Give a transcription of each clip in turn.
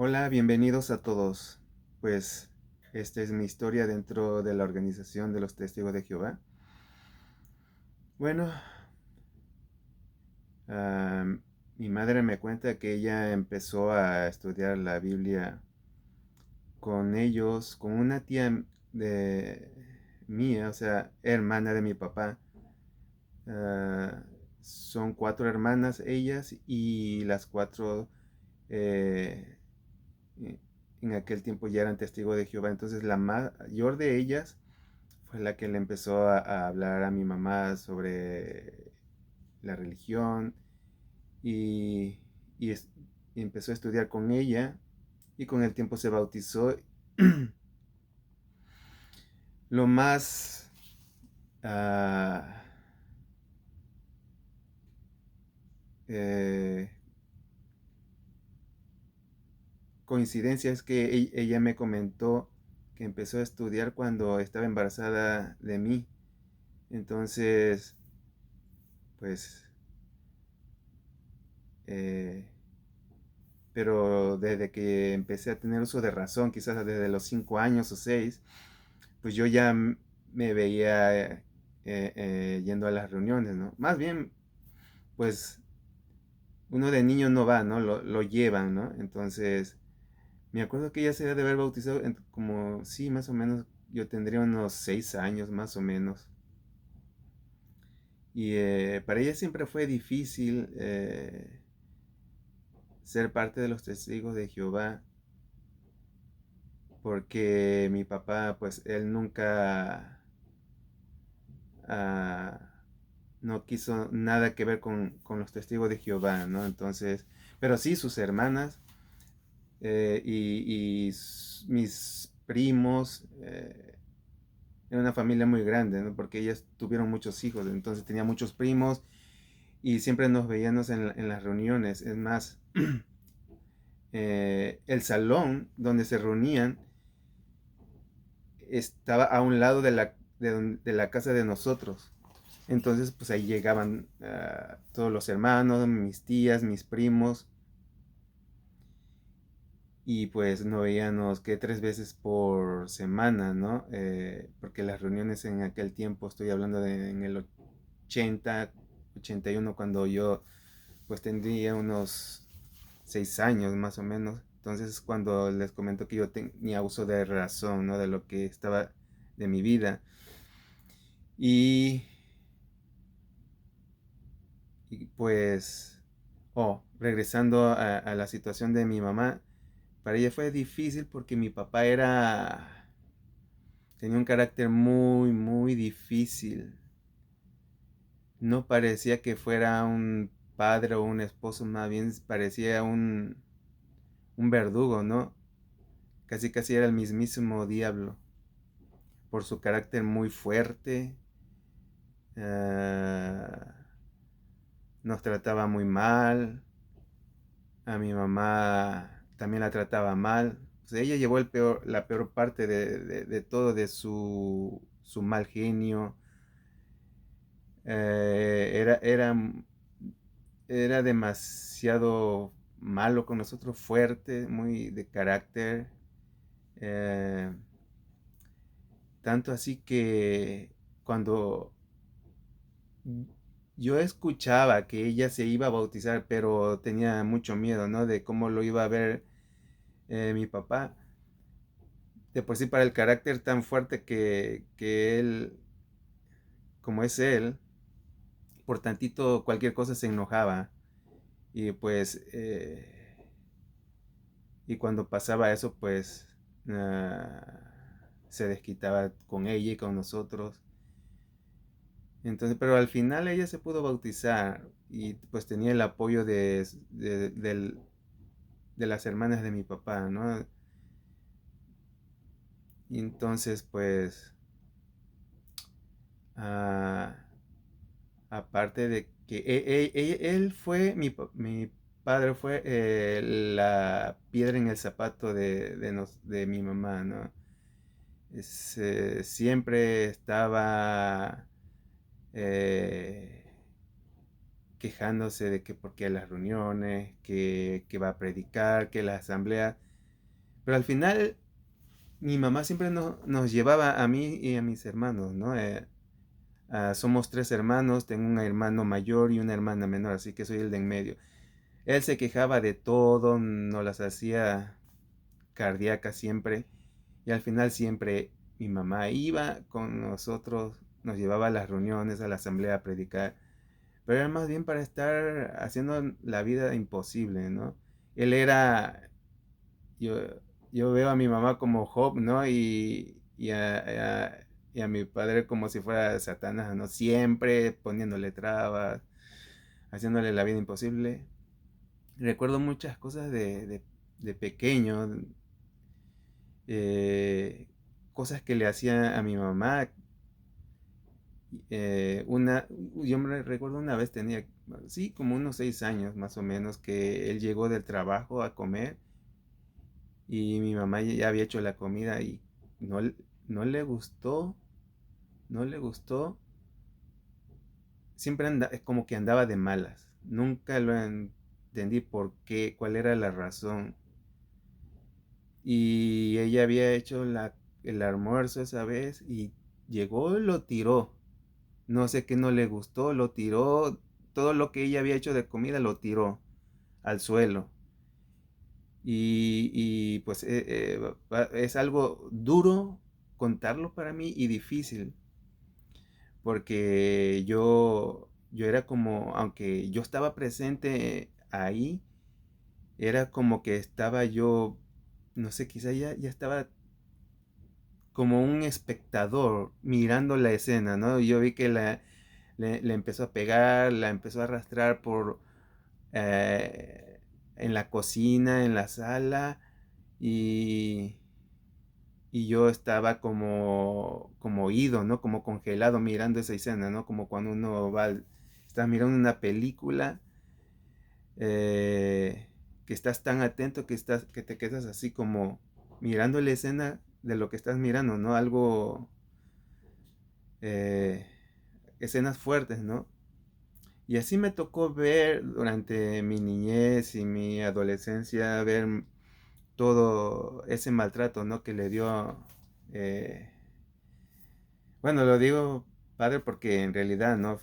Hola, bienvenidos a todos. Pues esta es mi historia dentro de la organización de los Testigos de Jehová. Bueno, ah, mi madre me cuenta que ella empezó a estudiar la Biblia con ellos, con una tía de mía, o sea, hermana de mi papá. Ah, Son cuatro hermanas ellas y las cuatro eh, en aquel tiempo ya eran testigos de Jehová. Entonces la mayor de ellas fue la que le empezó a hablar a mi mamá sobre la religión y, y, y empezó a estudiar con ella y con el tiempo se bautizó. Lo más uh, eh, coincidencia es que ella me comentó que empezó a estudiar cuando estaba embarazada de mí. Entonces, pues, eh, pero desde que empecé a tener uso de razón, quizás desde los 5 años o 6, pues yo ya me veía yendo a las reuniones, ¿no? Más bien, pues uno de niño no va, ¿no? Lo llevan, ¿no? Entonces, me acuerdo que ella se debe haber bautizado como, sí, más o menos, yo tendría unos 6 años, más o menos. Y para ella siempre fue difícil ser parte de los testigos de Jehová, porque mi papá, pues él nunca ah, no quiso nada que ver con los testigos de Jehová, ¿no? Entonces, pero sí sus hermanas mis primos, era una familia muy grande, ¿no? Porque ellas tuvieron muchos hijos, entonces tenía muchos primos y siempre nos veíamos en las reuniones. Es más, el salón donde se reunían estaba a un lado de la casa de nosotros. Entonces, pues ahí llegaban todos los hermanos, mis tías, mis primos, y pues nos veíamos que 3 veces por semana, ¿no? Porque las reuniones en aquel tiempo, estoy hablando de en el 80, 81, cuando yo pues tendría unos 6 años más o menos. Entonces, cuando les comento que yo tenía uso de razón, ¿no? De lo que estaba de mi vida. Y Y pues, regresando a la situación de mi mamá, para ella fue difícil porque mi papá tenía un carácter muy, muy difícil. No parecía que fuera un padre o un esposo, más bien parecía un verdugo, ¿no? Casi casi era el mismísimo diablo. Por su carácter muy fuerte, ah, nos trataba muy mal, a mi mamá también la trataba mal. O sea, ella llevó la peor parte de todo, de su mal genio. Eh, era, era, Era demasiado malo con nosotros, fuerte, muy de carácter. Eh, Tanto así que cuando yo escuchaba que ella se iba a bautizar, pero tenía mucho miedo, ¿no? De cómo lo iba a ver mi papá. De por sí para el carácter tan fuerte que él, como es él, por tantito cualquier cosa se enojaba. Y pues, y cuando pasaba eso, pues se desquitaba con ella y con nosotros. Entonces, pero al final ella se pudo bautizar y pues tenía el apoyo de las hermanas de mi papá, ¿no? Y entonces, pues, ah, aparte de que él fue, mi padre fue la piedra en el zapato de mi mamá, ¿no? Siempre estaba eh, quejándose de que por qué las reuniones, que va a predicar, que la asamblea. Pero al final mi mamá siempre nos llevaba a mí y a mis hermanos, ¿no? Somos tres hermanos, tengo un hermano mayor y una hermana menor, así que soy el de en medio. Él se quejaba de todo, nos las hacía cardíacas siempre. Y al final siempre mi mamá iba con nosotros, nos llevaba a las reuniones, a la asamblea a predicar. Pero era más bien para estar haciendo la vida imposible, ¿no? Él era, yo, yo veo a mi mamá como Job, ¿no? Y a mi padre como si fuera Satanás, ¿no? Siempre poniéndole trabas, haciéndole la vida imposible. Recuerdo muchas cosas de pequeño, eh, cosas que le hacía a mi mamá. Yo me recuerdo una vez tenía, sí, como unos 6 años más o menos, que él llegó del trabajo a comer y mi mamá ya había hecho la comida y no, no le gustó, no le gustó. Siempre es como que andaba de malas. Nunca lo entendí por qué, cuál era la razón. Y ella había hecho el almuerzo esa vez y llegó y lo tiró. No sé qué no le gustó, lo tiró. Todo lo que ella había hecho de comida lo tiró al suelo. Pues es algo duro contarlo para mí y difícil. Porque yo era como, aunque yo estaba presente ahí, era como que estaba yo, no sé, quizá ya estaba como un espectador mirando la escena, ¿no? Yo vi que le empezó a pegar, la empezó a arrastrar eh, en la cocina, en la sala, y, y yo estaba como oído, ¿no? Como congelado mirando esa escena, ¿no? Como cuando uno está mirando una película, eh, que estás tan atento que te quedas así como mirando la escena de lo que estás mirando, ¿no? Algo, eh, escenas fuertes, ¿no? Y así me tocó ver durante mi niñez y mi adolescencia, ver todo ese maltrato, ¿no? Que le dio, eh, bueno, lo digo padre porque en realidad, ¿no?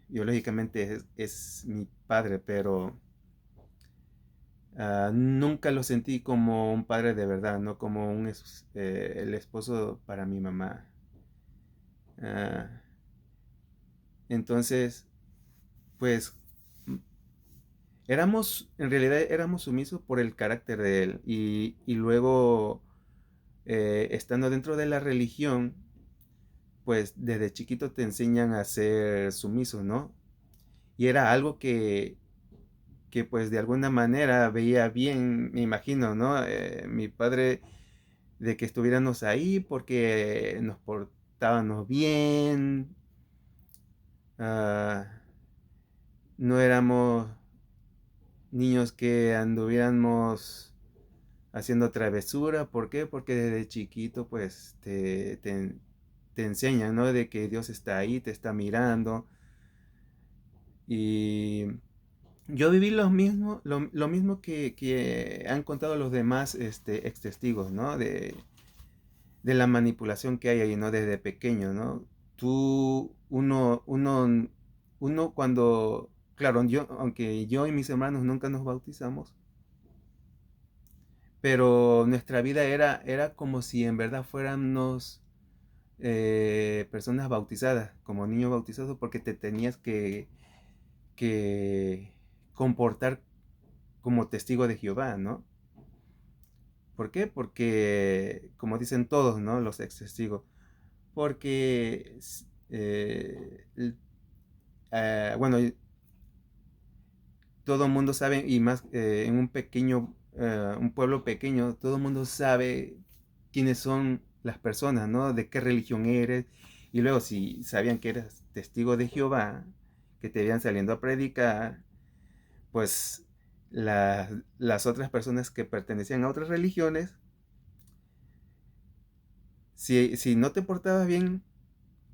Biológicamente es mi padre, pero nunca lo sentí como un padre de verdad, ¿no? Como el esposo para mi mamá. Ah, entonces, pues en realidad éramos sumisos por el carácter de él y luego, estando dentro de la religión, pues desde chiquito te enseñan a ser sumiso, ¿no? Y era algo que pues de alguna manera veía bien, me imagino, ¿no? Mi padre de que estuviéramos ahí porque nos portábamos bien, ah, no éramos niños que anduviéramos haciendo travesura. ¿Por qué? Porque desde chiquito pues te enseñan, ¿no? De que Dios está ahí, te está mirando. Y yo viví lo mismo que han contado los demás ex testigos, ¿no? De la manipulación que hay ahí, ¿no? Desde pequeño, ¿no? Tú, uno cuando, claro, aunque yo y mis hermanos nunca nos bautizamos, pero nuestra vida era como si en verdad fuéramos, personas bautizadas, como niños bautizados, porque te tenías que comportar como testigo de Jehová, ¿no? ¿Por qué? Porque, como dicen todos, ¿no? Los ex testigos, porque, bueno, todo el mundo sabe, y más, en un pueblo pequeño, todo el mundo sabe quiénes son las personas, ¿no? De qué religión eres. Y luego, si sabían que eras testigo de Jehová, que te iban saliendo a predicar, pues las otras personas que pertenecían a otras religiones, si no te portabas bien,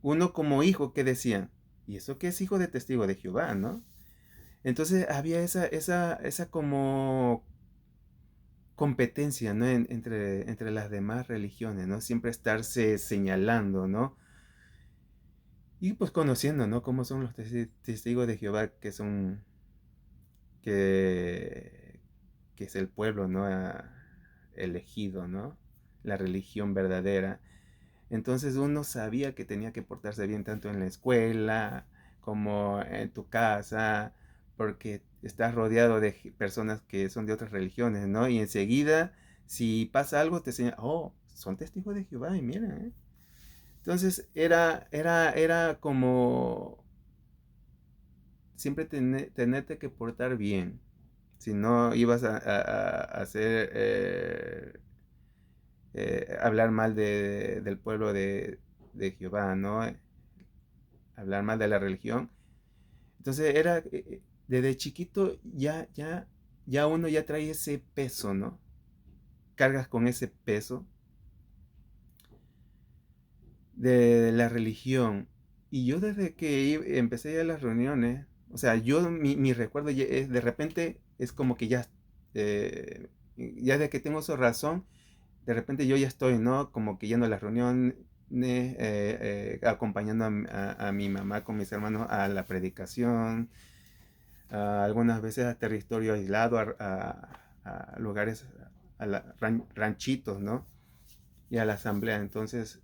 uno como hijo, ¿qué decían? ¿Y eso qué es hijo de testigo de Jehová, no? Entonces había esa como competencia, ¿no? Entre las demás religiones, ¿no? Siempre estarse señalando, ¿no? Y pues conociendo, ¿no? Cómo son los testigos de Jehová, que, que es el pueblo, ¿no? Elegido, ¿no? La religión verdadera. Entonces uno sabía que tenía que portarse bien tanto en la escuela como en tu casa, porque estás rodeado de personas que son de otras religiones, ¿no? Y enseguida, si pasa algo, te enseñan, oh, son testigos de Jehová, y mira, ¿eh? Entonces era como siempre tenerte que portar bien. Si no ibas a hacer, hablar mal del pueblo de Jehová, ¿no? Hablar mal de la religión. Entonces desde chiquito ya uno ya trae ese peso, ¿no? Cargas con ese peso de la religión. Y yo desde que empecé a ir a las reuniones, o sea, mi recuerdo es de repente es como que ya de que tengo esa razón, de repente yo ya estoy, ¿no? Como que yendo a las reuniones, acompañando a mi mamá con mis hermanos a la predicación, algunas veces a territorio aislado, a lugares, ranchitos, ¿no? Y a la asamblea. Entonces,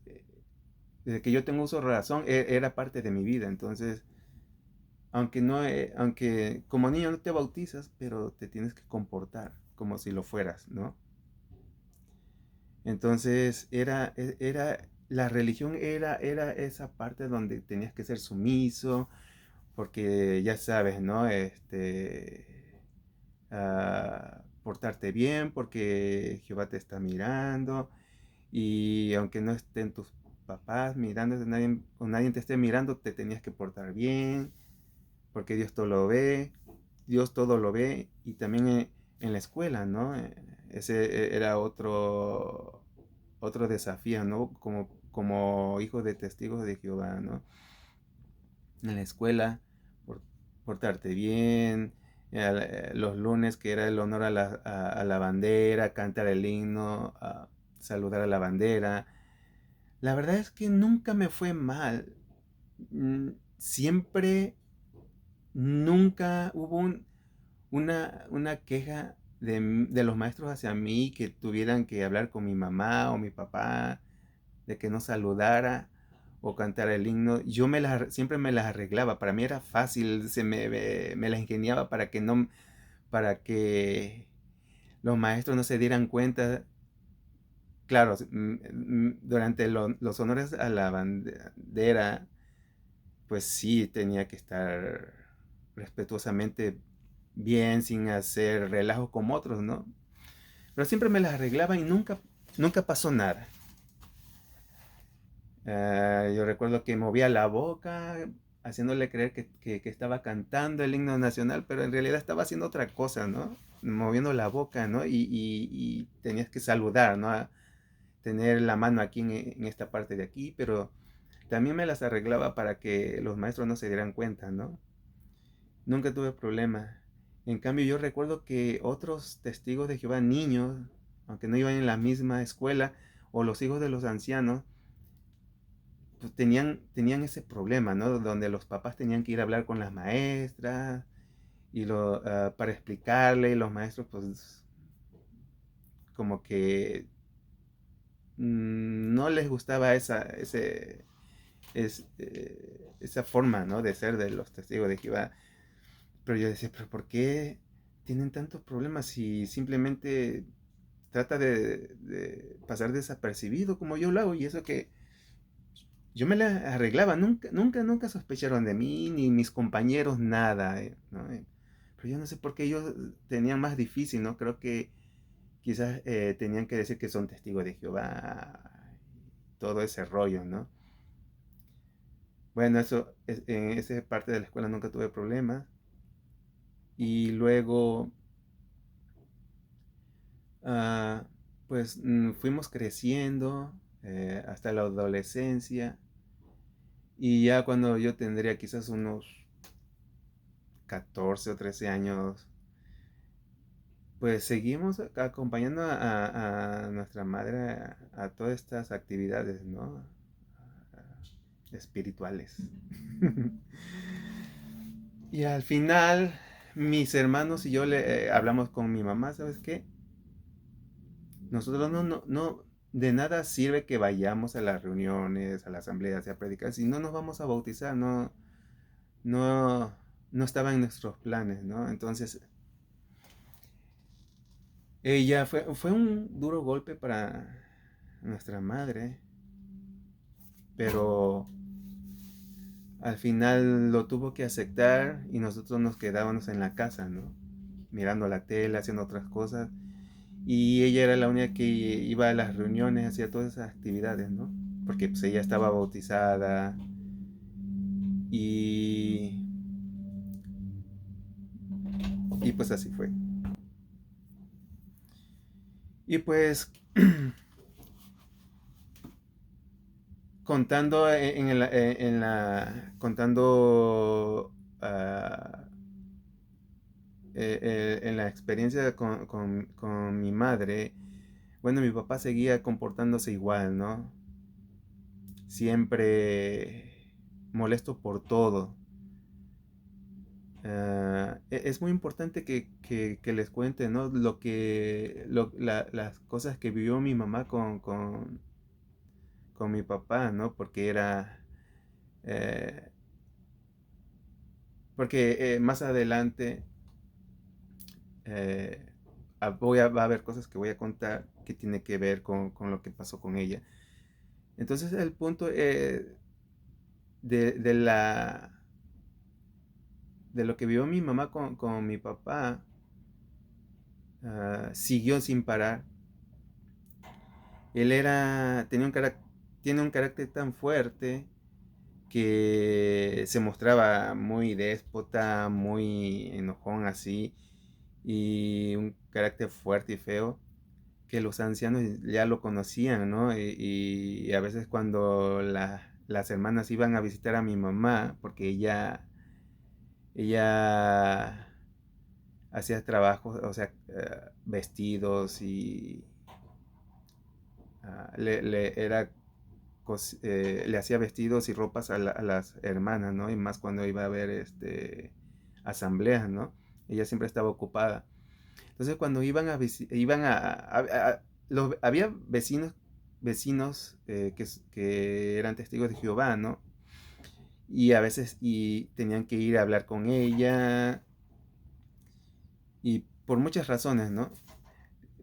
desde que yo tengo uso de razón, era parte de mi vida. Entonces, aunque como niño no te bautizas, pero te tienes que comportar como si lo fueras, ¿no? Entonces, la religión era esa parte donde tenías que ser sumiso, porque ya sabes, ¿no? Portarte bien, porque Jehová te está mirando, y aunque no estén tus papás mirando, o nadie te esté mirando, te tenías que portar bien, porque Dios todo lo ve, y también en la escuela, ¿no? Ese era otro desafío, ¿no? Como hijo de testigos de Jehová, ¿no? En la escuela, por, portarte bien, los lunes que era el honor a la bandera, cantar el himno, saludar a la bandera. La verdad es que nunca me fue mal. Siempre, nunca hubo una queja de los maestros hacia mí, que tuvieran que hablar con mi mamá o mi papá, de que no saludara o cantar el himno. Siempre me las arreglaba. Para mí era fácil, me las ingeniaba para que los maestros no se dieran cuenta. Claro, durante los honores a la bandera, pues sí tenía que estar respetuosamente bien, sin hacer relajo como otros, ¿no? Pero siempre me las arreglaba y nunca pasó nada. Yo recuerdo que movía la boca, haciéndole creer que estaba cantando el himno nacional, pero en realidad estaba haciendo otra cosa, ¿no? Moviendo la boca, ¿no? Y tenías que saludar, ¿no? Tener la mano aquí en esta parte de aquí, pero también me las arreglaba para que los maestros no se dieran cuenta, ¿no? Nunca tuve problema. En cambio, yo recuerdo que otros testigos de Jehová, niños, aunque no iban en la misma escuela, o los hijos de los ancianos, pues tenían ese problema, ¿no? Donde los papás tenían que ir a hablar con las maestras para explicarle, y los maestros pues como que no les gustaba esa forma, ¿no? De ser de los testigos de Jehová. Pero yo decía, pero ¿por qué tienen tantos problemas si simplemente trata de pasar desapercibido como yo lo hago? Y eso que yo me la arreglaba, nunca sospecharon de mí, ni mis compañeros, nada, ¿no? Pero yo no sé por qué ellos tenían más difícil, ¿no? Creo que quizás tenían que decir que son testigos de Jehová, todo ese rollo, ¿no? Bueno, en esa parte de la escuela nunca tuve problemas. Y luego, ah, pues fuimos creciendo hasta la adolescencia. Y ya cuando yo tendría quizás unos 14 o 13 años, pues seguimos acompañando a nuestra madre a todas estas actividades, ¿no? Espirituales. Y al final, mis hermanos y yo le hablamos con mi mamá, ¿sabes qué? Nosotros no, de nada sirve que vayamos a las reuniones, a las asambleas y a predicar, si no nos vamos a bautizar, no, no estaba en nuestros planes, ¿no? Entonces, ella fue un duro golpe para nuestra madre, pero al final lo tuvo que aceptar y nosotros nos quedábamos en la casa, ¿no? Mirando la tele, haciendo otras cosas. Y ella era la única que iba a las reuniones, hacía todas esas actividades, ¿no? Porque pues ella estaba bautizada y, y pues así fue. Y pues contando contando en la experiencia con mi madre, bueno, mi papá seguía comportándose igual, ¿no? Siempre molesto por todo. Es muy importante que les cuente, ¿no? Las cosas que vivió mi mamá con mi papá, ¿no? Eh, porque más adelante eh, va a haber cosas que voy a contar que tiene que ver con lo que pasó con ella. Entonces el punto de, de la, de lo que vivió mi mamá con mi papá, siguió sin parar. Él tiene un carácter tan fuerte que se mostraba muy déspota, muy enojón así, y un carácter fuerte y feo, que los ancianos ya lo conocían, ¿no? Y a veces cuando las hermanas iban a visitar a mi mamá, porque ella hacía trabajos, o sea, vestidos y le hacía vestidos y ropas a las hermanas, ¿no? Y más cuando iba a haber asambleas, ¿no? Ella siempre estaba ocupada. Entonces cuando iban había vecinos que eran testigos de Jehová, ¿no? Y a veces tenían que ir a hablar con ella y por muchas razones, ¿no?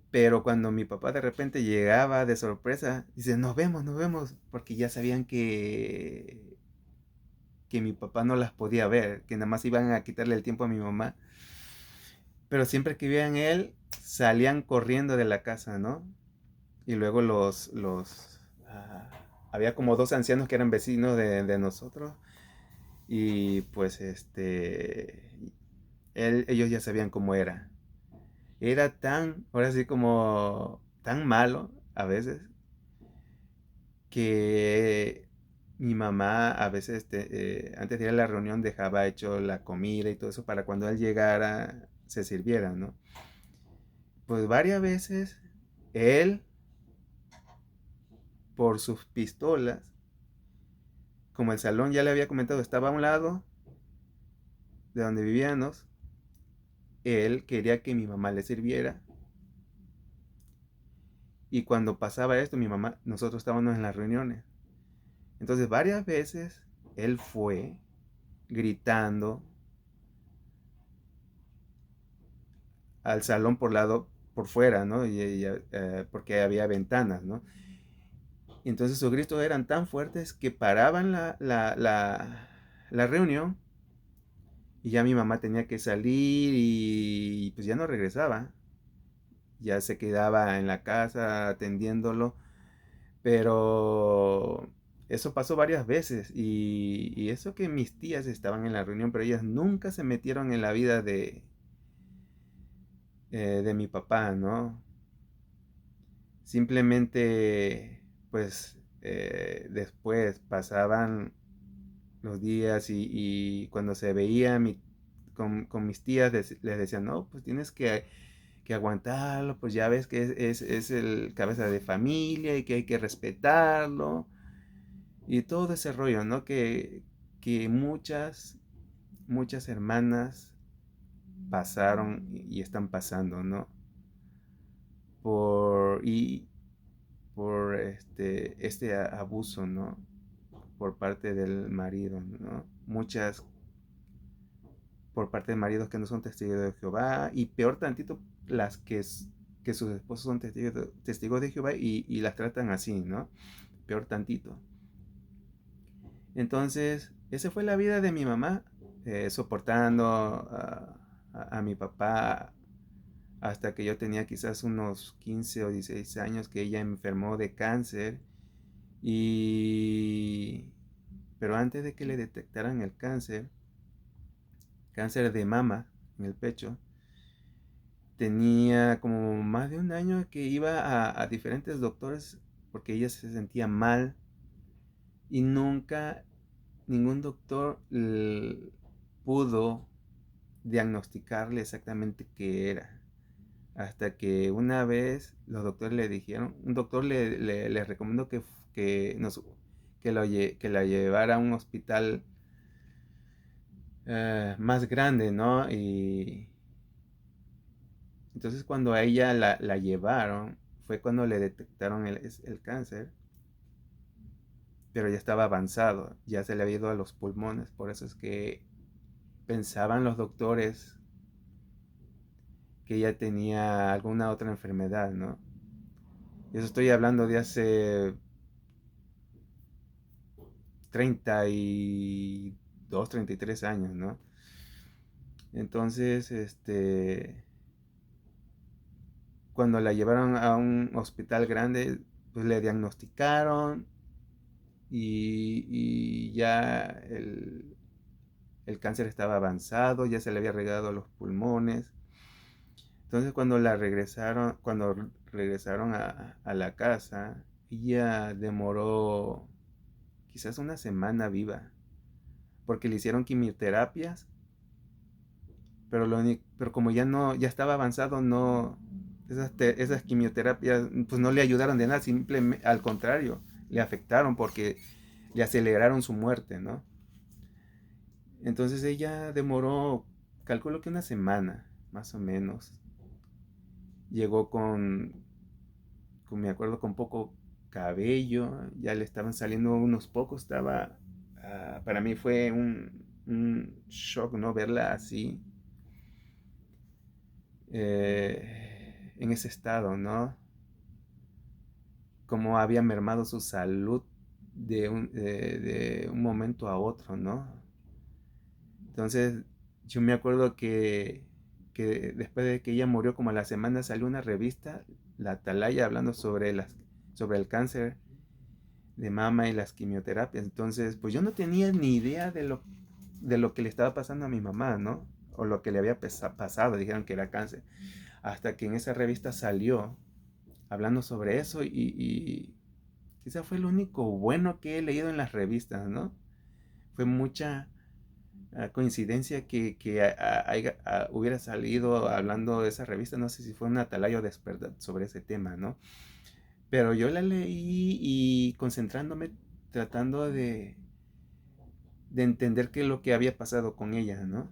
Pero cuando mi papá de repente llegaba de sorpresa, dice, nos vemos, porque ya sabían que mi papá no las podía ver, que nada más iban a quitarle el tiempo a mi mamá. Pero siempre que veían él, salían corriendo de la casa, ¿no? Y luego había como dos ancianos que eran vecinos de nosotros. Y pues ellos ya sabían cómo era. Era ahora sí como tan malo a veces, que mi mamá a veces, antes de ir a la reunión, dejaba hecho la comida y todo eso para cuando él llegara se sirviera, ¿no? Pues varias veces él, por sus pistolas, como el salón ya le había comentado, estaba a un lado de donde vivíamos, él quería que mi mamá le sirviera. Y cuando pasaba esto, nosotros estábamos en las reuniones. Entonces varias veces él fue gritando al salón por fuera, ¿no? Porque había ventanas, ¿no? Y entonces sus gritos eran tan fuertes que paraban la reunión y ya mi mamá tenía que salir y pues ya no regresaba. Ya se quedaba en la casa atendiéndolo, pero eso pasó varias veces y eso que mis tías estaban en la reunión, pero ellas nunca se metieron en la vida de mi papá, ¿no? Simplemente, pues, después pasaban los días y cuando se veía con mis tías les decían, no, pues tienes que aguantarlo, pues ya ves que es el cabeza de familia y que hay que respetarlo y todo ese rollo, ¿no? Que muchas hermanas pasaron y están pasando, ¿no? Por, y, por este abuso, ¿no? Por parte del marido, ¿no? Muchas por parte de maridos que no son testigos de Jehová y peor tantito las que sus esposos son testigos de Jehová y las tratan así, ¿no? Peor tantito. Entonces, esa fue la vida de mi mamá, soportando a mi papá hasta que yo tenía quizás unos 15 o 16 años que ella enfermó de cáncer y pero antes de que le detectaran el cáncer de mama en el pecho, tenía como más de un año que iba a diferentes doctores porque ella se sentía mal y nunca ningún doctor pudo diagnosticarle exactamente qué era. Hasta que una vez los doctores le dijeron, un doctor le recomendó que, nos, que la llevara a un hospital más grande, ¿no? Y entonces cuando a ella la llevaron, fue cuando le detectaron el cáncer, pero ya estaba avanzado, ya se le había ido a los pulmones, por eso es que pensaban los doctores que ella tenía alguna otra enfermedad, ¿no? Y eso estoy hablando de hace 32, 33 años, ¿no? Entonces, cuando la llevaron a un hospital grande, pues le diagnosticaron y ya el cáncer estaba avanzado, ya se le había regado a los pulmones. Entonces cuando regresaron a la casa, ella demoró quizás una semana viva, porque le hicieron quimioterapias, pero como ya estaba avanzado, no, esas quimioterapias pues no le ayudaron de nada, simplemente al contrario, le afectaron porque le aceleraron su muerte, ¿no? Entonces ella demoró, calculo que una semana, más o menos. Llegó me acuerdo, con poco cabello, ya le estaban saliendo unos pocos, para mí fue un shock, ¿no? Verla así, en ese estado, ¿no? Cómo había mermado su salud de un momento a otro, ¿no? Entonces, yo me acuerdo que después de que ella murió, como a la semana salió una revista, La Atalaya, hablando sobre el cáncer de mama y las quimioterapias. Entonces, pues yo no tenía ni idea de lo que le estaba pasando a mi mamá, ¿no? O lo que le había pasado, dijeron que era cáncer. Hasta que en esa revista salió hablando sobre eso y quizá fue lo único bueno que he leído en las revistas, ¿no? Fue mucha coincidencia que hubiera salido hablando de esa revista, no sé si fue un atalaya sobre ese tema, ¿no? Pero yo la leí y concentrándome, tratando de entender qué es lo que había pasado con ella, ¿no?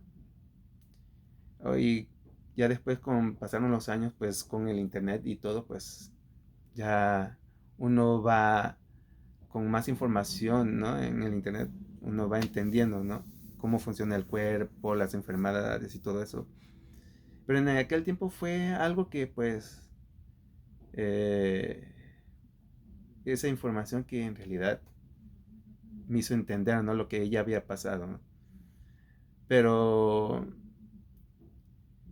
Y ya después, pasaron los años, pues con el internet y todo, pues ya uno va con más información, ¿no? En el internet uno va entendiendo, ¿no? Cómo funciona el cuerpo, las enfermedades y todo eso. Pero en aquel tiempo fue algo que, pues, eh, esa información que en realidad me hizo entender, ¿no? Lo que ella había pasado, ¿no? Pero,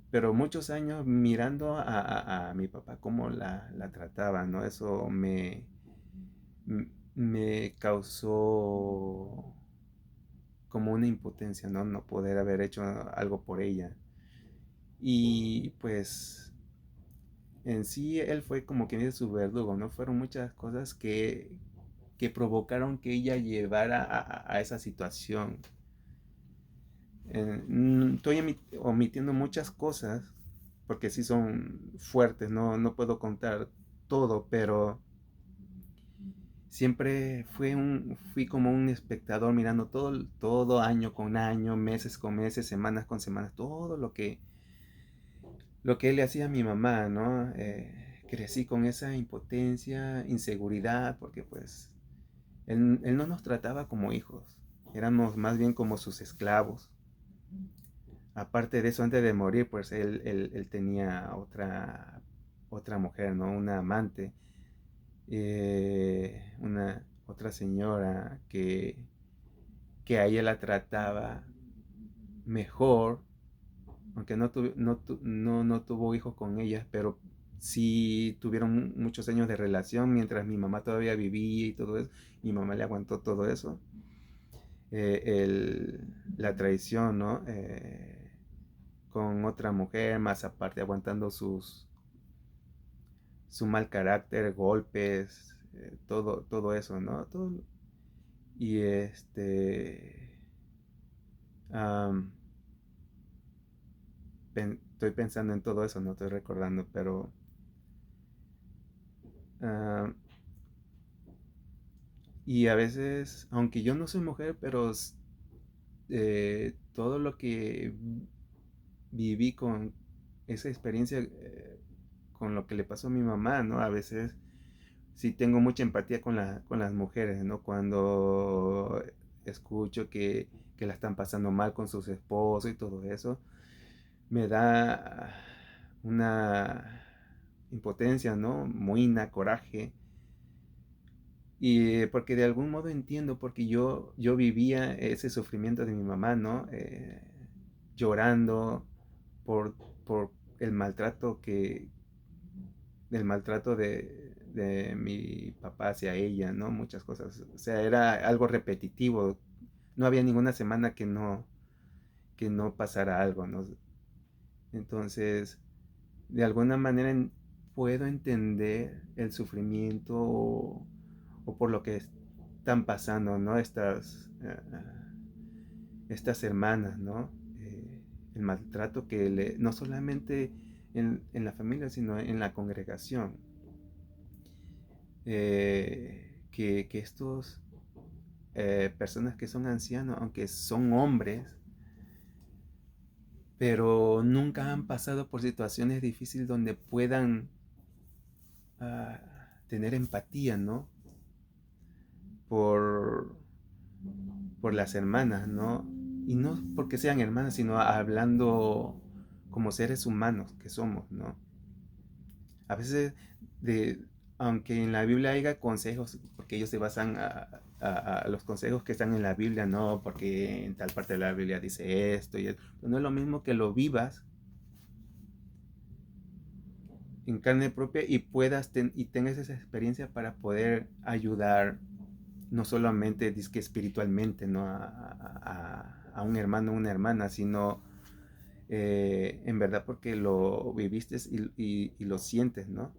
pero muchos años mirando a mi papá, cómo la trataba, ¿no? Eso me causó como una impotencia, ¿no? No poder haber hecho algo por ella. Y pues en sí él fue como quien dice su verdugo, ¿no? Fueron muchas cosas que provocaron que ella llevara a esa situación. Estoy omitiendo muchas cosas, porque sí son fuertes, no puedo contar todo, pero siempre fui como un espectador mirando todo año con año, meses con meses, semanas con semanas, todo lo que él le hacía a mi mamá, ¿no? Crecí con esa impotencia, inseguridad, porque pues él no nos trataba como hijos, éramos más bien como sus esclavos. Aparte de eso, antes de morir, pues él tenía otra mujer, ¿no? Una amante, una otra señora que a ella la trataba mejor, aunque no tuvo hijos con ella, pero sí tuvieron muchos años de relación mientras mi mamá todavía vivía y todo eso. Mi mamá le aguantó todo eso. La traición, ¿no? Con otra mujer, más aparte aguantando su mal carácter, golpes, todo eso, ¿no? Y am, estoy pensando en todo eso, no estoy recordando, pero am, y a veces, aunque yo no soy mujer, pero todo lo que viví con esa experiencia, con lo que le pasó a mi mamá, ¿no? A veces sí tengo mucha empatía con las mujeres, ¿no? Cuando escucho que la están pasando mal con sus esposos y todo eso, me da una impotencia, ¿no? Muina, coraje. Y porque de algún modo entiendo, porque yo vivía ese sufrimiento de mi mamá, ¿no? Llorando por, por el maltrato del maltrato de mi papá hacia ella, ¿no? Muchas cosas. O sea, era algo repetitivo. No había ninguna semana que no pasara algo, ¿no? Entonces, de alguna manera puedo entender el sufrimiento o por lo que están pasando, ¿no? Estas hermanas, ¿no? El maltrato no solamente en la familia, sino en la congregación. Que estos personas que son ancianos, aunque son hombres, pero nunca han pasado por situaciones difíciles donde puedan uh, tener empatía, ¿no? Por, por las hermanas, ¿no? Y no porque sean hermanas, sino hablando como seres humanos que somos, ¿no? A veces, de, aunque en la Biblia haya consejos, porque ellos se basan a los consejos que están en la Biblia, no, porque en tal parte de la Biblia dice esto y esto, pero no es lo mismo que lo vivas en carne propia y y tengas esa experiencia para poder ayudar no solamente disque espiritualmente, ¿no? A un hermano o una hermana, sino en verdad porque lo viviste y lo sientes, ¿no?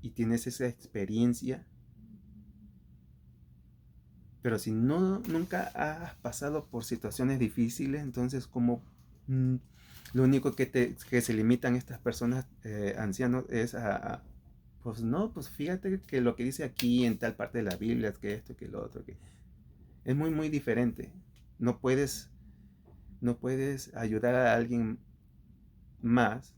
Y tienes esa experiencia, pero si nunca has pasado por situaciones difíciles, entonces como mm, lo único que se limitan estas personas ancianos es pues no, pues fíjate que lo que dice aquí en tal parte de la Biblia es que esto, que lo otro, que es muy diferente. No puedes, no puedes ayudar a alguien más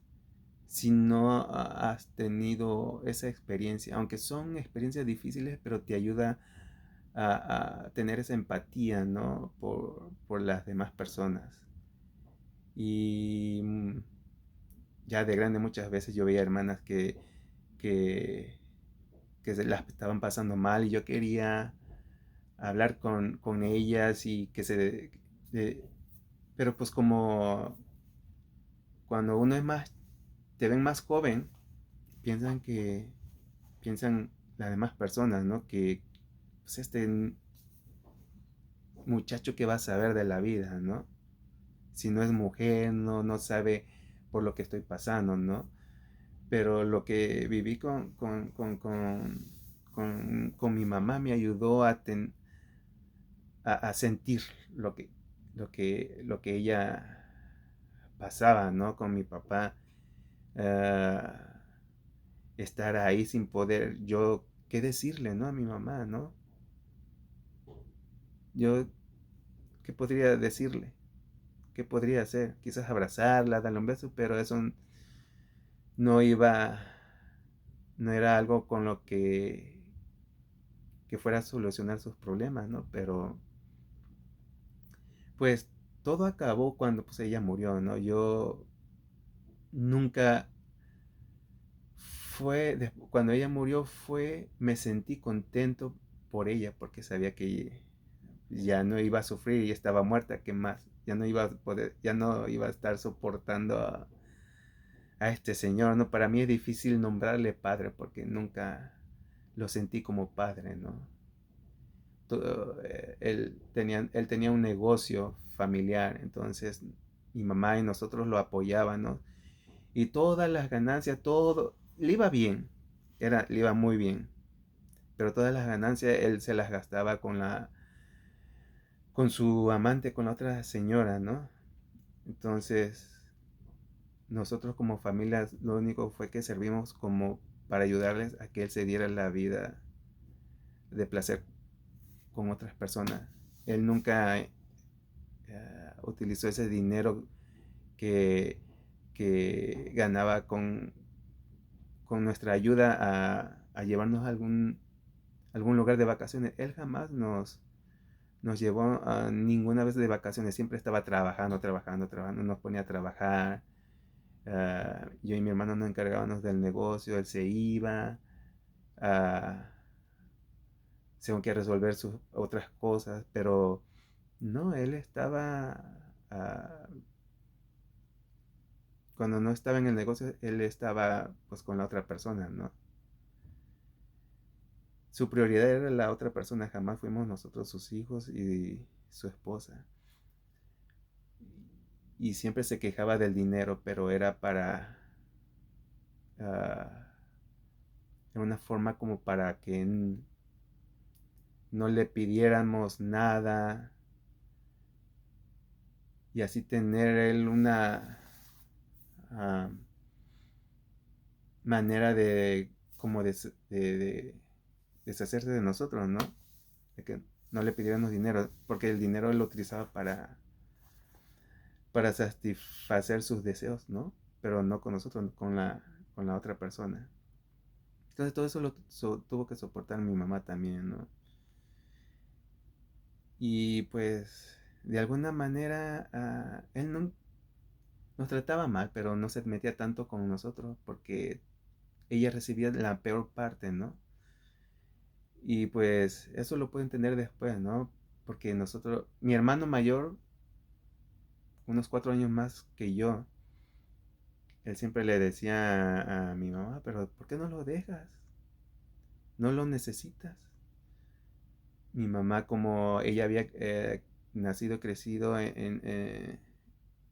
si no has tenido esa experiencia, aunque son experiencias difíciles, pero te ayuda a tener esa empatía, ¿no? Por las demás personas. Y ya de grande muchas veces yo veía hermanas que, que se las estaban pasando mal y yo quería hablar con ellas y de- pero pues como cuando uno es más, te ven más joven, piensan que, piensan las demás personas, ¿no? Que pues muchacho que va a saber de la vida, ¿no? Si no es mujer, no sabe por lo que estoy pasando, ¿no? Pero lo que viví con mi mamá me ayudó a sentir lo que ella pasaba, ¿no? Con mi papá, ah, estar ahí sin poder yo, ¿qué decirle, no? A mi mamá, ¿no? Yo, ¿qué podría decirle? ¿Qué podría hacer? Quizás abrazarla, darle un beso, pero eso no iba, no era algo con lo que fuera a solucionar sus problemas, ¿no? Pero pues todo acabó cuando pues ella murió, ¿no? Yo nunca cuando ella murió me sentí contento por ella porque sabía que ya no iba a sufrir y estaba muerta, ¿qué más? Ya no iba a poder, ya no iba a estar soportando a este señor, ¿no? Para mí es difícil nombrarle padre porque nunca lo sentí como padre, ¿no? Él tenía un negocio familiar, entonces mi mamá y nosotros lo apoyaban, ¿no? Y todas las ganancias, todo, le iba bien, le iba muy bien, pero todas las ganancias él se las gastaba con su amante, con la otra señora, ¿no? Entonces, nosotros como familia, lo único fue que servimos como para ayudarles a que él se diera la vida de placer con otras personas. Él nunca utilizó ese dinero que, que ganaba con nuestra ayuda a llevarnos a algún lugar de vacaciones. Él jamás nos llevó a ninguna vez de vacaciones. Siempre estaba trabajando, trabajando, trabajando. Nos ponía a trabajar. Yo y mi hermano nos encargábamos del negocio. Él se iba. Uh, según que resolver sus otras cosas. Pero no, él estaba... cuando no estaba en el negocio, él estaba pues con la otra persona, ¿no? Su prioridad era la otra persona, jamás fuimos nosotros sus hijos y su esposa. Y siempre se quejaba del dinero, pero era uh, una forma como para que no le pidiéramos nada y así tener él una uh, manera de como de deshacerse de nosotros, ¿no? De que no le pidiéramos dinero, porque el dinero él lo utilizaba para satisfacer sus deseos, ¿no? Pero no con nosotros, con la otra persona. Entonces todo eso tuvo que soportar mi mamá también, ¿no? Y pues de alguna manera él no nos trataba mal, pero no se metía tanto con nosotros porque ella recibía la peor parte, ¿no? Y pues eso lo puedo entender después, ¿no? Porque mi hermano mayor, unos 4 años más que yo, él siempre le decía a mi mamá, pero ¿por qué no lo dejas? No lo necesitas. Mi mamá, como ella había nacido y crecido en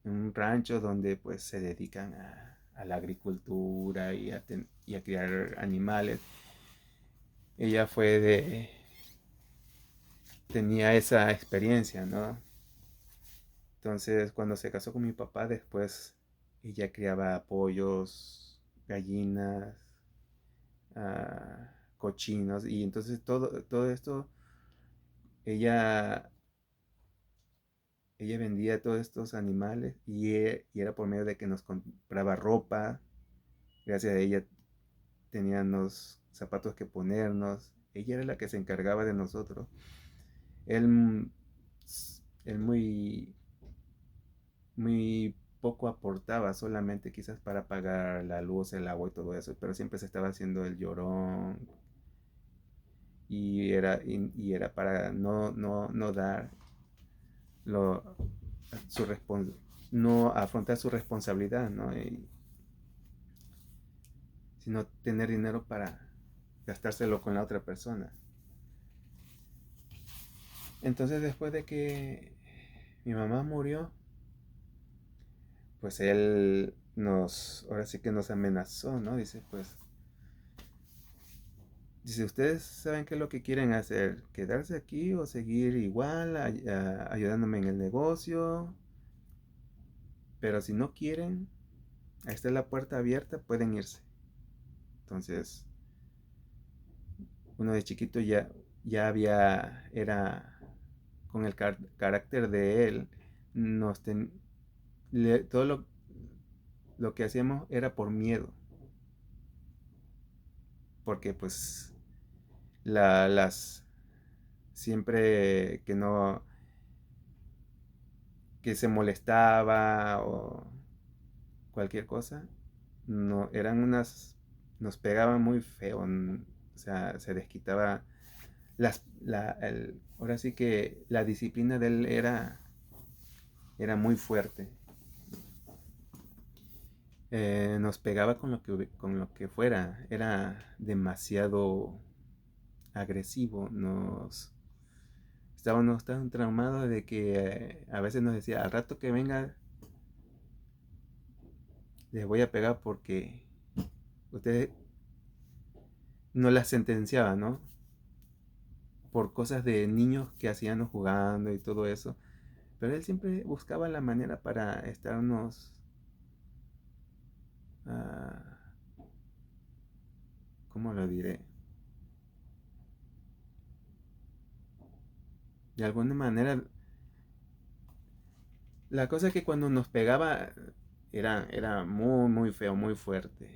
un rancho donde pues se dedican a la agricultura y a criar animales, ella tenía esa experiencia, ¿no? Entonces, cuando se casó con mi papá, después ella criaba pollos, gallinas, cochinos, y entonces todo esto, ella, ella vendía todos estos animales y era por medio de que nos compraba ropa. Gracias a ella teníamos zapatos que ponernos. Ella era la que se encargaba de nosotros. Él, él muy poco aportaba, solamente quizás para pagar la luz, el agua y todo eso, pero siempre se estaba haciendo el llorón y era para no dar lo, su no afrontar su responsabilidad, ¿no? Sino tener dinero para gastárselo con la otra persona. Entonces después de que mi mamá murió, pues él ahora sí que nos amenazó, ¿no? Dice, ustedes saben qué es lo que quieren hacer, quedarse aquí o seguir igual, ayudándome en el negocio. Pero si no quieren, ahí está la puerta abierta, pueden irse. Entonces, uno de chiquito era con el carácter de él, nos ten, todo lo que hacíamos era por miedo, porque pues las siempre que no, que se molestaba o cualquier cosa, no, nos pegaban muy feo, o sea, se desquitaba, ahora sí que la disciplina de él era muy fuerte. Nos pegaba con lo que fuera, era demasiado agresivo, estábamos tan traumados de que a veces nos decía, al rato que venga les voy a pegar porque ustedes no las sentenciaba, ¿no? Por cosas de niños que hacían jugando y todo eso. Pero él siempre buscaba la manera para estarnos, ah, ¿cómo lo diré? De alguna manera, la cosa es que cuando nos pegaba era muy, muy feo, muy fuerte.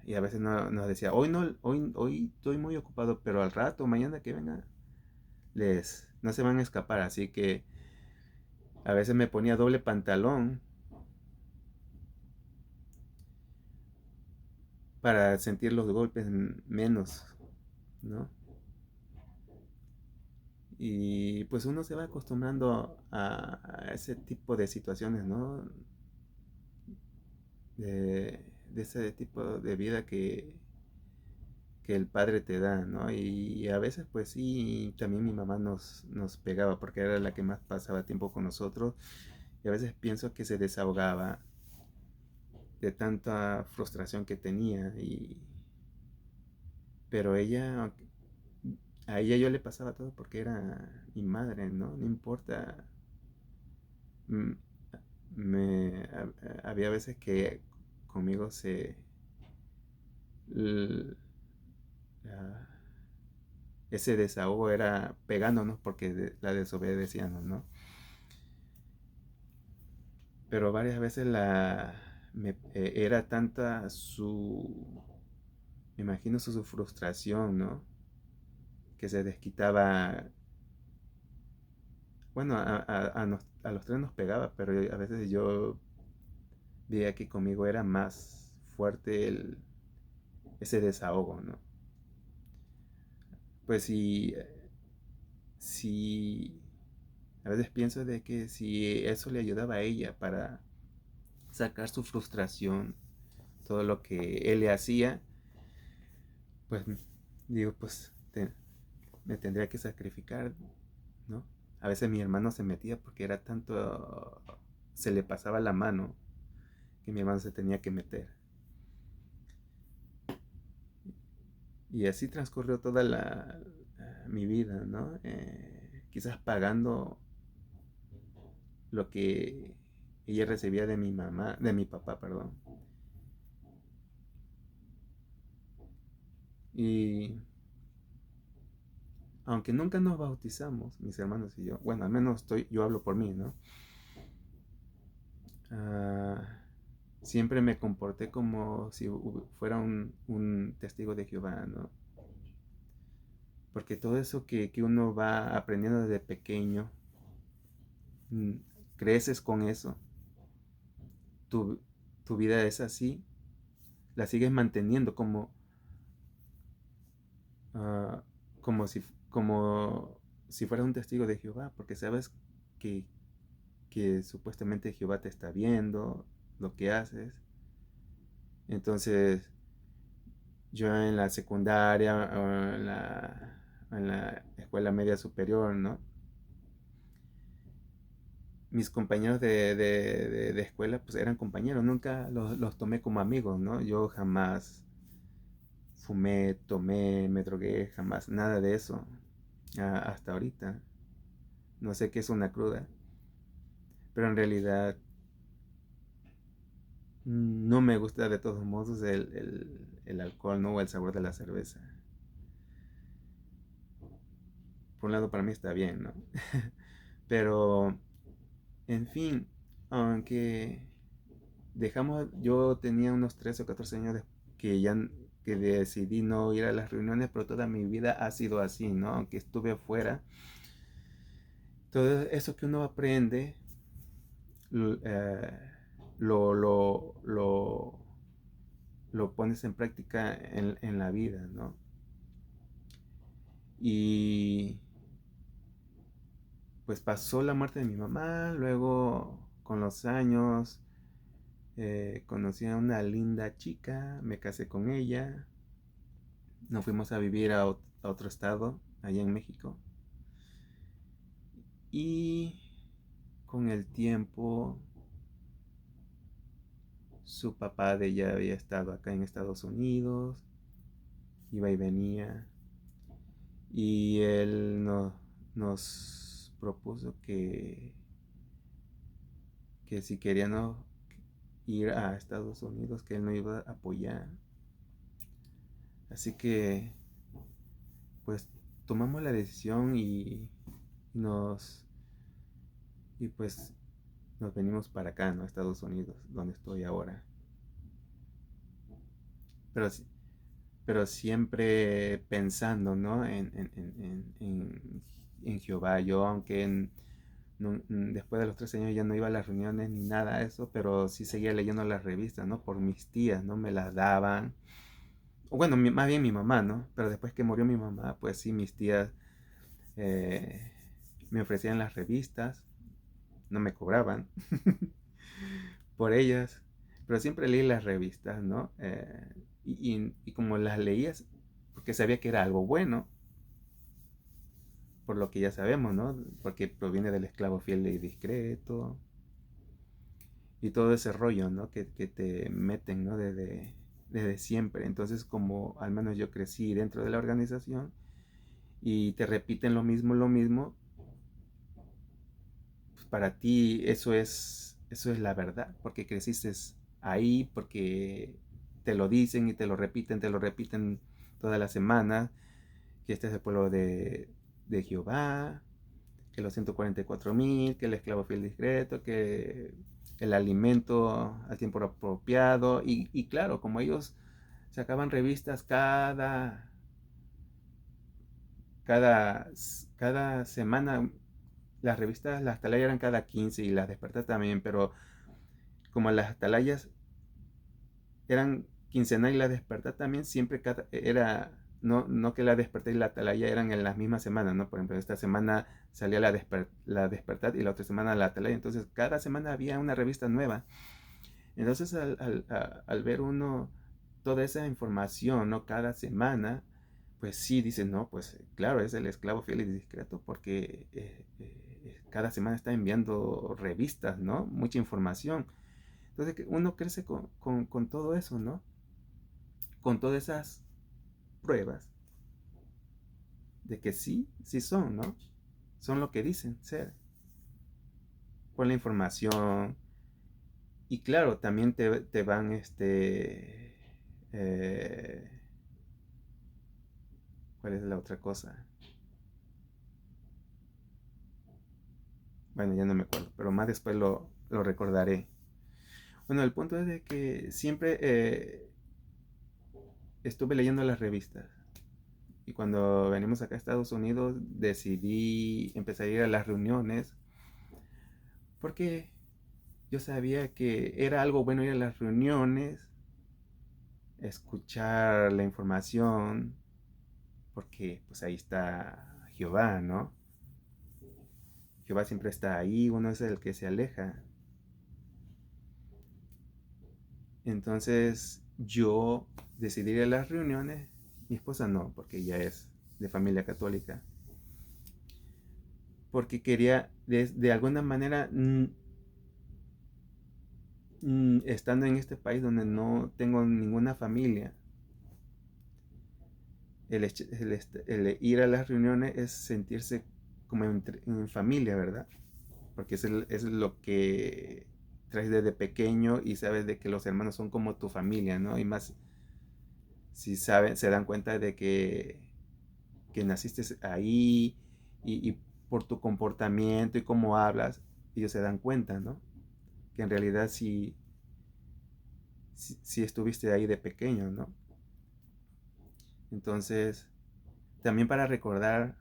Y a veces nos decía, hoy no, hoy estoy muy ocupado, pero al rato, mañana que venga, no se van a escapar. Así que a veces me ponía doble pantalón para sentir los golpes menos, ¿no? Y pues uno se va acostumbrando a ese tipo de situaciones, ¿no? De ese tipo de vida que el padre te da, ¿no? Y a veces pues sí, también mi mamá nos pegaba porque era la que más pasaba tiempo con nosotros y a veces pienso que se desahogaba de tanta frustración que tenía pero a ella yo le pasaba todo porque era mi madre, ¿no? No importa. mm, Había veces que conmigo l- ah, ese desahogo era pegándonos porque la desobedecíamos, ¿no? Pero varias veces era tanta me imagino su frustración, ¿no? Que se desquitaba, bueno, a los tres nos pegaba, pero a veces yo veía que conmigo era más fuerte ese desahogo, ¿no? Pues si a veces pienso de que si eso le ayudaba a ella para sacar su frustración, todo lo que él le hacía, pues digo, pues me tendría que sacrificar, ¿no? A veces mi hermano se metía porque era tanto, se le pasaba la mano que mi hermano se tenía que meter. Y así transcurrió toda mi vida, ¿no? Quizás pagando lo que ella recibía de mi mamá, de mi papá, perdón. Y aunque nunca nos bautizamos, mis hermanos y yo, bueno, al menos yo hablo por mí, ¿no? Ah, siempre me comporté como si fuera un testigo de Jehová, ¿no? Porque todo eso que uno va aprendiendo desde pequeño, mm, creces con eso, tu, tu vida es así, la sigues manteniendo ah, como si fueras un testigo de Jehová, porque sabes que, que supuestamente Jehová te está viendo lo que haces. Entonces, yo en la secundaria o en la escuela media superior, ¿no? Mis compañeros de escuela, pues eran compañeros, nunca los tomé como amigos, ¿no? Yo jamás fumé, tomé, me drogué, jamás, nada de eso, hasta ahorita. No sé qué es una cruda, pero en realidad no me gusta de todos modos el alcohol, ¿no? O el sabor de la cerveza. Por un lado para mí está bien, ¿no? Pero, en fin, aunque yo tenía unos 13 o 14 años que ya que decidí no ir a las reuniones, pero toda mi vida ha sido así, ¿no? Aunque estuve afuera, todo eso que uno aprende, eh, lo, lo, lo, lo pones en práctica en la vida, ¿no? Y pues pasó la muerte de mi mamá, luego con los años conocí a una linda chica, me casé con ella, nos fuimos a vivir a otro estado, allá en México. Y con el tiempo, su papá de ella había estado acá en Estados Unidos, iba y venía, y él nos propuso que si queríamos ir a Estados Unidos, que él nos iba a apoyar. Así que, pues, tomamos la decisión nos y pues nos venimos para acá, ¿no? A Estados Unidos, donde estoy ahora. Pero, pero siempre pensando, ¿no? En Jehová. Yo, aunque después de los 13 años ya no iba a las reuniones ni nada de eso, pero sí seguía leyendo las revistas, ¿no? Por mis tías, ¿no? Me las daban. O bueno, más bien mi mamá, ¿no? Pero después que murió mi mamá, pues sí, mis tías eh, me ofrecían las revistas, no me cobraban por ellas, pero siempre leí las revistas, ¿no? Y como las leías, porque sabía que era algo bueno, por lo que ya sabemos, ¿no? Porque proviene del esclavo fiel y discreto, y todo ese rollo, ¿no? Que te meten, ¿no? Desde siempre. Entonces, como al menos yo crecí dentro de la organización y te repiten lo mismo, pues para ti eso es la verdad, porque creciste ahí, porque te lo dicen y te lo repiten todas las semanas, que este es el pueblo de Jehová, que los 144,000, que el esclavo fiel discreto, que el alimento al tiempo apropiado, y claro, como ellos sacaban revistas cada, cada semana, las revistas, las atalayas eran cada 15 y las despertas también, pero como las atalayas eran quincenal y la despertar también siempre era, no que la despertar y la atalaya eran en las mismas semanas, ¿no? Por ejemplo, esta semana salía la despertar y la otra semana la atalaya, entonces cada semana había una revista nueva. Entonces al ver uno toda esa información, ¿no? Cada semana, pues sí, dice, no, pues claro, es el esclavo fiel y discreto porque cada semana está enviando revistas, ¿no? Mucha información. Entonces uno crece con todo eso, ¿no? Con todas esas pruebas de que sí, sí son, ¿no? Son lo que dicen ser. Por la información. Y claro, también te van, eh, ¿cuál es la otra cosa? Bueno, ya no me acuerdo, pero más después lo recordaré. Bueno, el punto es de que siempre estuve leyendo las revistas. Y cuando venimos acá a Estados Unidos, decidí empezar a ir a las reuniones porque yo sabía que era algo bueno ir a las reuniones, escuchar la información, porque pues ahí está Jehová, ¿no? Jehová siempre está ahí, uno es el que se aleja. Entonces yo decidí ir a las reuniones, mi esposa no, porque ella es de familia católica, porque quería de alguna manera, estando en este país donde no tengo ninguna familia, el ir a las reuniones es sentirse como en familia, ¿verdad? Porque es lo que traes desde pequeño y sabes de que los hermanos son como tu familia, ¿no? Y más si saben, se dan cuenta de que naciste ahí y por tu comportamiento y cómo hablas, ellos se dan cuenta, ¿no? Que en realidad sí estuviste ahí de pequeño, ¿no? Entonces, también para recordar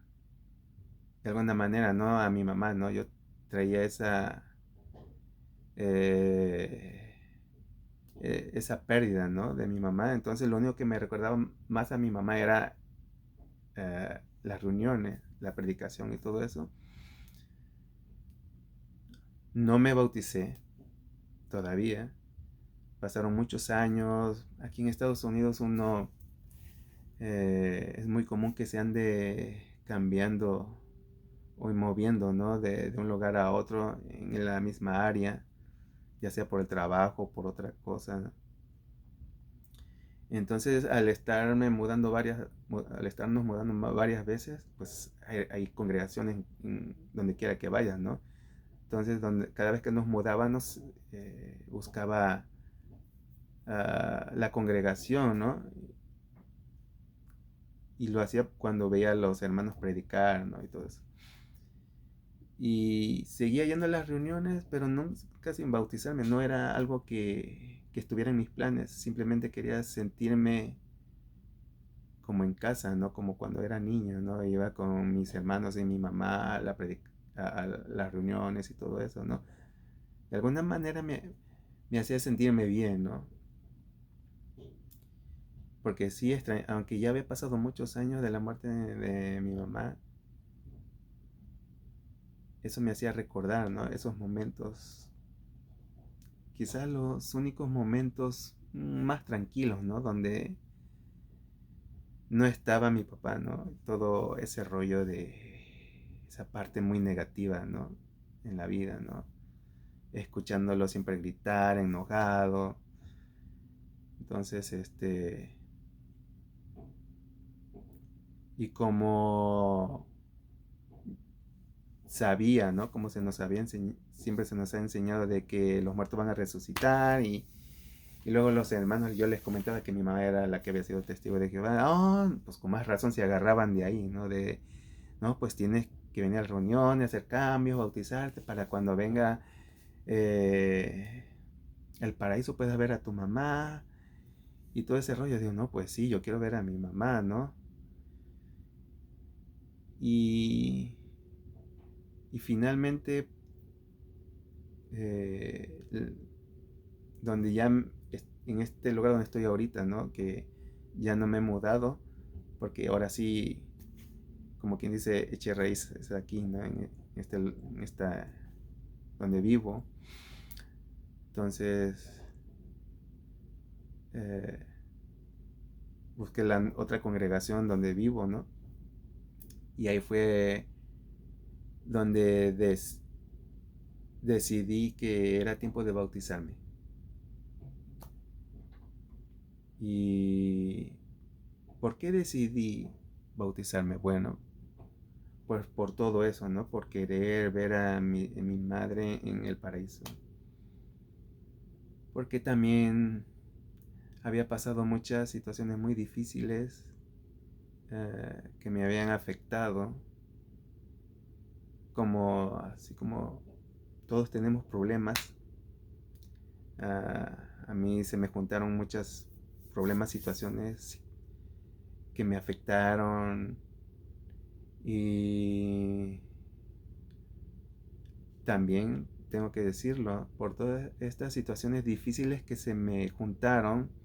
de alguna manera, ¿no? A mi mamá, ¿no? Yo traía eh, esa pérdida, ¿no? De mi mamá. Entonces, lo único que me recordaba más a mi mamá era las reuniones, la predicación y todo eso. No me bauticé todavía. Pasaron muchos años. Aquí en Estados Unidos es muy común que se ande cambiando o moviendo, ¿no? De un lugar a otro en la misma área, ya sea por el trabajo o por otra cosa, ¿no? Entonces, al estarnos mudando varias veces, pues hay congregaciones donde quiera que vayas, ¿no? Entonces, cada vez que nos mudábamos, buscaba la congregación, ¿no? Y lo hacía cuando veía a los hermanos predicar, ¿no? Y todo eso. Y seguía yendo a las reuniones, pero no casi en bautizarme, no era algo que estuviera en mis planes, simplemente quería sentirme como en casa, ¿no? Como cuando era niño, ¿no? Iba con mis hermanos y mi mamá a las reuniones y todo eso, ¿no? De alguna manera me hacía sentirme bien, ¿no? Porque sí, aunque ya había pasado muchos años de la muerte de mi mamá, eso me hacía recordar, ¿no? Esos momentos, quizás los únicos momentos más tranquilos, ¿no? Donde no estaba mi papá, ¿no? Todo ese rollo de esa parte muy negativa, ¿no? En la vida, ¿no? Escuchándolo siempre gritar, enojado. Entonces, y como sabía, ¿no? Como siempre se nos ha enseñado de que los muertos van a resucitar y luego los hermanos, yo les comentaba que mi mamá era la que había sido testigo de Jehová. Oh, pues con más razón se agarraban de ahí, ¿no? No, pues tienes que venir a la reunión, hacer cambios, bautizarte para cuando venga eh, el paraíso puedas ver a tu mamá y todo ese rollo. Digo, no, pues sí, yo quiero ver a mi mamá, ¿no? Y, y finalmente, eh, donde ya en este lugar donde estoy ahorita, ¿no? Que ya no me he mudado, porque ahora sí, como quien dice, eché raíces aquí, ¿no? En esta, donde vivo. Entonces, eh, busqué la otra congregación donde vivo, ¿no? Y ahí fue donde decidí que era tiempo de bautizarme. ¿Y por qué decidí bautizarme? Bueno, pues por todo eso, ¿no? Por querer ver a mi madre en el paraíso. Porque también había pasado muchas situaciones muy difíciles que me habían afectado, así como todos tenemos problemas. A mí se me juntaron muchos problemas, situaciones que me afectaron y también tengo que decirlo, por todas estas situaciones difíciles que se me juntaron,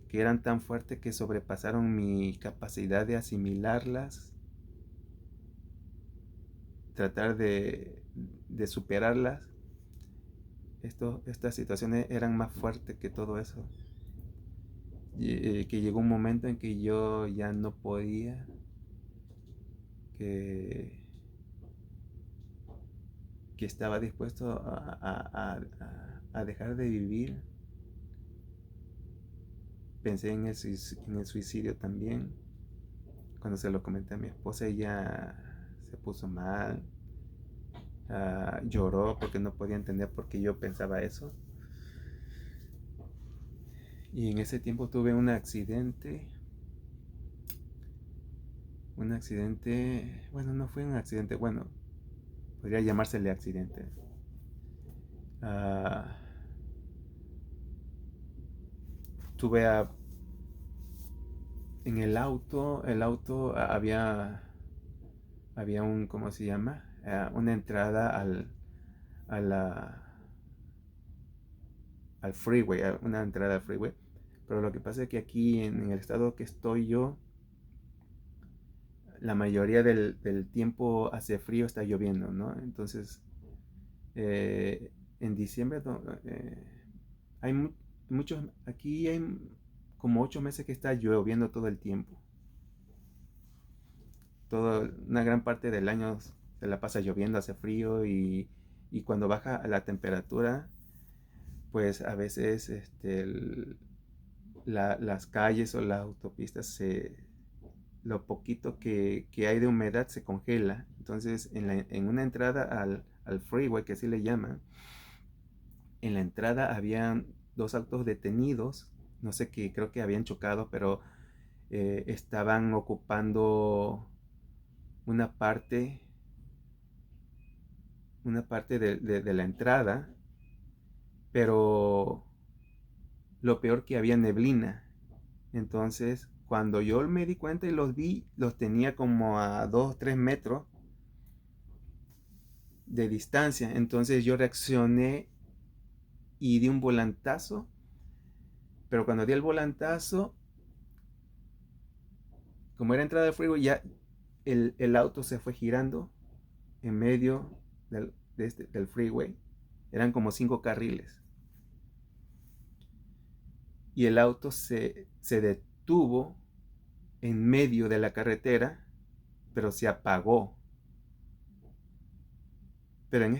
que eran tan fuertes que sobrepasaron mi capacidad de asimilarlas, tratar de superarlas. Estas situaciones eran más fuertes que todo eso. Que llegó un momento en que yo ya no podía, que, que estaba dispuesto a dejar de vivir. Pensé en el suicidio también. Cuando se lo comenté a mi esposa, ella se puso mal. Lloró porque no podía entender por qué yo pensaba eso. Y en ese tiempo tuve un accidente, bueno, no fue un accidente, bueno, podría llamársele accidente. Uh, tuve en el auto había un, ¿cómo se llama? Una entrada a la, al freeway, una entrada al freeway. Pero lo que pasa es que aquí en el estado que estoy yo, la mayoría del tiempo hace frío, está lloviendo, ¿no? Entonces, en diciembre hay muchos, aquí hay como 8 meses que está lloviendo todo el tiempo. Una gran parte del año se la pasa lloviendo, hace frío y cuando baja la temperatura, pues a veces las calles o las autopistas lo poquito que hay de humedad se congela. Entonces, en una entrada al freeway, que así le llaman, en la entrada habían dos autos detenidos. No sé qué, creo que habían chocado, pero estaban ocupando una parte, de la entrada, pero lo peor que había neblina. Entonces, cuando yo me di cuenta y los vi, los tenía como a 2 o 3 metros de distancia. Entonces yo reaccioné y di un volantazo, pero cuando di el volantazo, como era entrada de freeway, ya el auto se fue girando en medio del freeway. Eran como 5 carriles. Y el auto se detuvo en medio de la carretera, pero se apagó. Pero en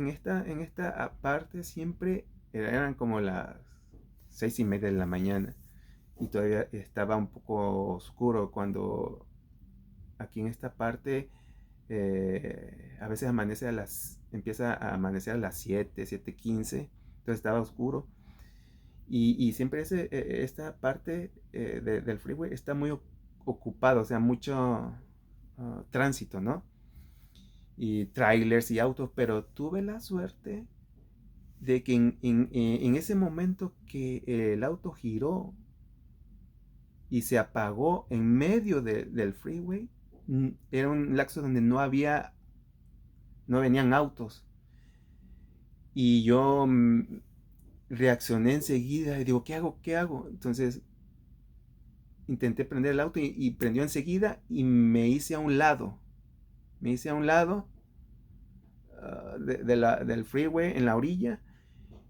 esta parte siempre eran como las 6:30 de la mañana y todavía estaba un poco oscuro cuando aquí en esta parte a veces empieza a amanecer a las 7:15, entonces estaba oscuro y siempre esta parte del freeway está muy ocupado, o sea, mucho tránsito, ¿no? Y trailers y autos, pero tuve la suerte de que en ese momento que el auto giró y se apagó en medio del freeway, era un lapso donde no venían autos. Y yo reaccioné enseguida y digo, ¿qué hago? ¿Qué hago? Entonces intenté prender el auto y prendió enseguida y me hice a un lado. Me hice a un lado del freeway en la orilla.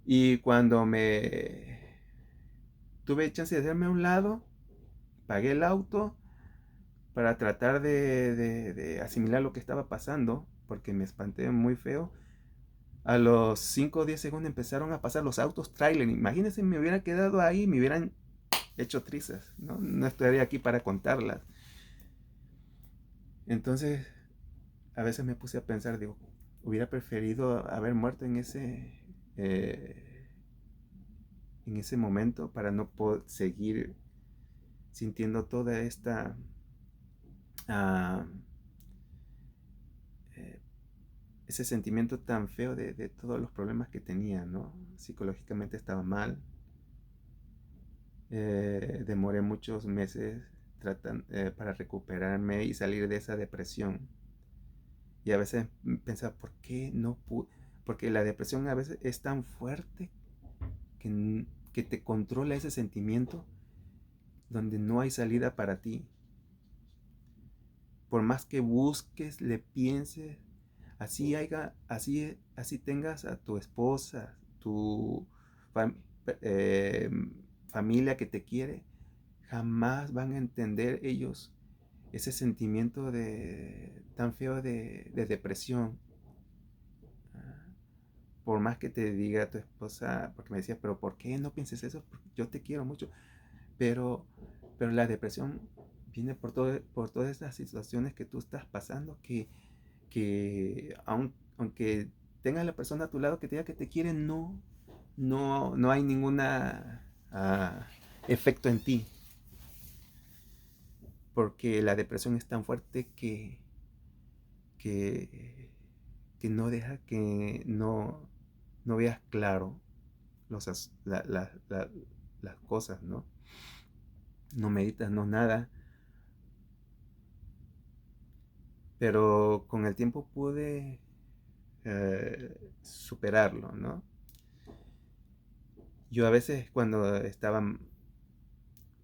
Y cuando me tuve chance de hacerme a un lado, pagué el auto para tratar de asimilar lo que estaba pasando, porque me espanté muy feo. A los 5 o 10 segundos empezaron a pasar los autos trailer. Imagínense, me hubiera quedado ahí, me hubieran hecho trizas, ¿no? No estaría aquí para contarlas. Entonces, a veces me puse a pensar, digo, hubiera preferido haber muerto en ese momento para no poder seguir sintiendo toda esta ah, eh, ese sentimiento tan feo de todos los problemas que tenía, ¿no? Psicológicamente estaba mal. Demoré muchos meses para recuperarme y salir de esa depresión. Y a veces pensaba, ¿por qué no pude? Porque la depresión a veces es tan fuerte que te controla ese sentimiento donde no hay salida para ti. Por más que busques, le pienses, así tengas a tu esposa, tu fam- eh, familia que te quiere, jamás van a entender ellos ese sentimiento tan feo de depresión. Por más que te diga tu esposa, porque me decía, pero ¿por qué no pienses eso? Porque yo te quiero mucho. Pero, pero la depresión viene por todas estas situaciones que tú estás pasando que aunque tengas la persona a tu lado que te diga que te quiere, no hay ninguna efecto en ti, porque la depresión es tan fuerte que, que no deja que no veas claro las cosas, ¿no? No meditas, no nada, pero con el tiempo pude superarlo, ¿no? Yo a veces cuando estaba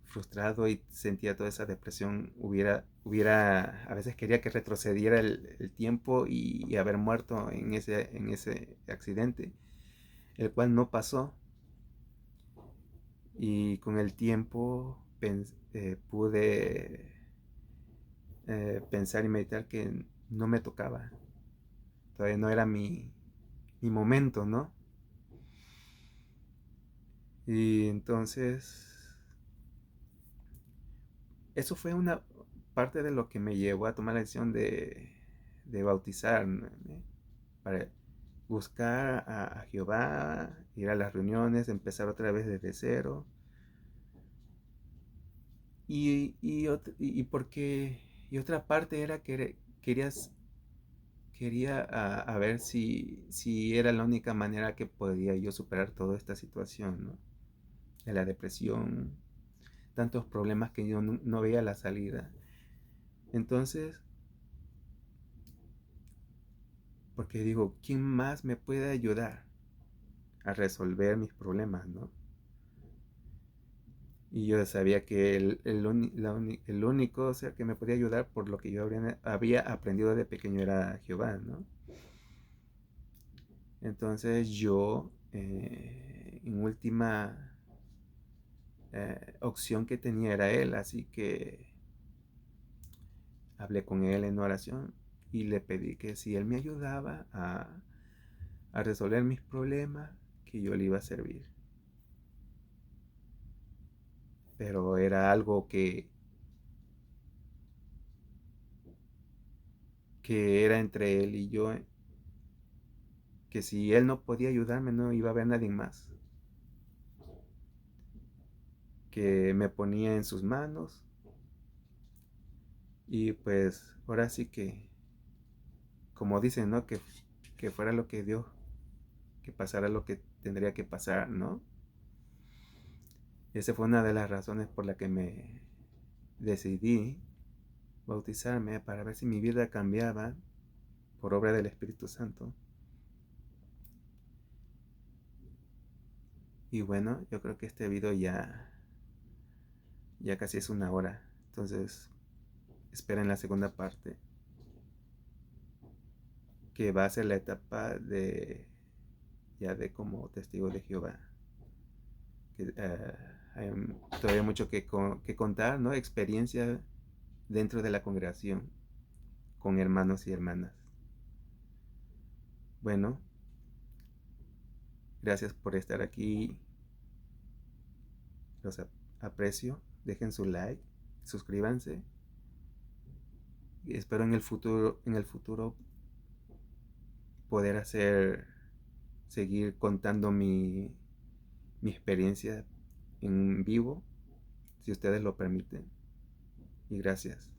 frustrado y sentía toda esa depresión, a veces quería que retrocediera el tiempo y haber muerto en ese accidente, el cual no pasó. Y con el tiempo pude pensar y meditar que no me tocaba, todavía no era mi momento, ¿no? Y entonces, eso fue una parte de lo que me llevó a tomar la decisión de bautizar, ¿no? Para buscar a Jehová, ir a las reuniones, empezar otra vez desde cero. Porque, y otra parte era que quería a ver si era la única manera que podía yo superar toda esta situación, ¿no? De la depresión, tantos problemas que yo no veía la salida. Entonces, porque digo, ¿quién más me puede ayudar a resolver mis problemas, ¿no? Y yo sabía que el único ser que me podía ayudar por lo que yo había aprendido de pequeño era Jehová, ¿no? Entonces yo, en última opción que tenía era Él, así que hablé con Él en oración y le pedí que si Él me ayudaba a resolver mis problemas, que yo le iba a servir. Pero era algo que era entre Él y yo, que si Él no podía ayudarme, no iba a haber nadie más. Que me ponía en sus manos y pues ahora sí que, como dicen, ¿no? Que fuera lo que Dios, que pasara lo que tendría que pasar, ¿no? Esa fue una de las razones por la que me decidí bautizarme, para ver si mi vida cambiaba por obra del Espíritu Santo. Y bueno, yo creo que este video ya casi es una hora. Entonces, esperen la segunda parte, que va a ser la etapa de como testigo de Jehová. Hay todavía mucho que contar, ¿no? Experiencia dentro de la congregación con hermanos y hermanas. Bueno, gracias por estar aquí. Los aprecio. Dejen su like, suscríbanse. Y espero en el futuro poder seguir contando mi experiencia en vivo, si ustedes lo permiten. Y gracias.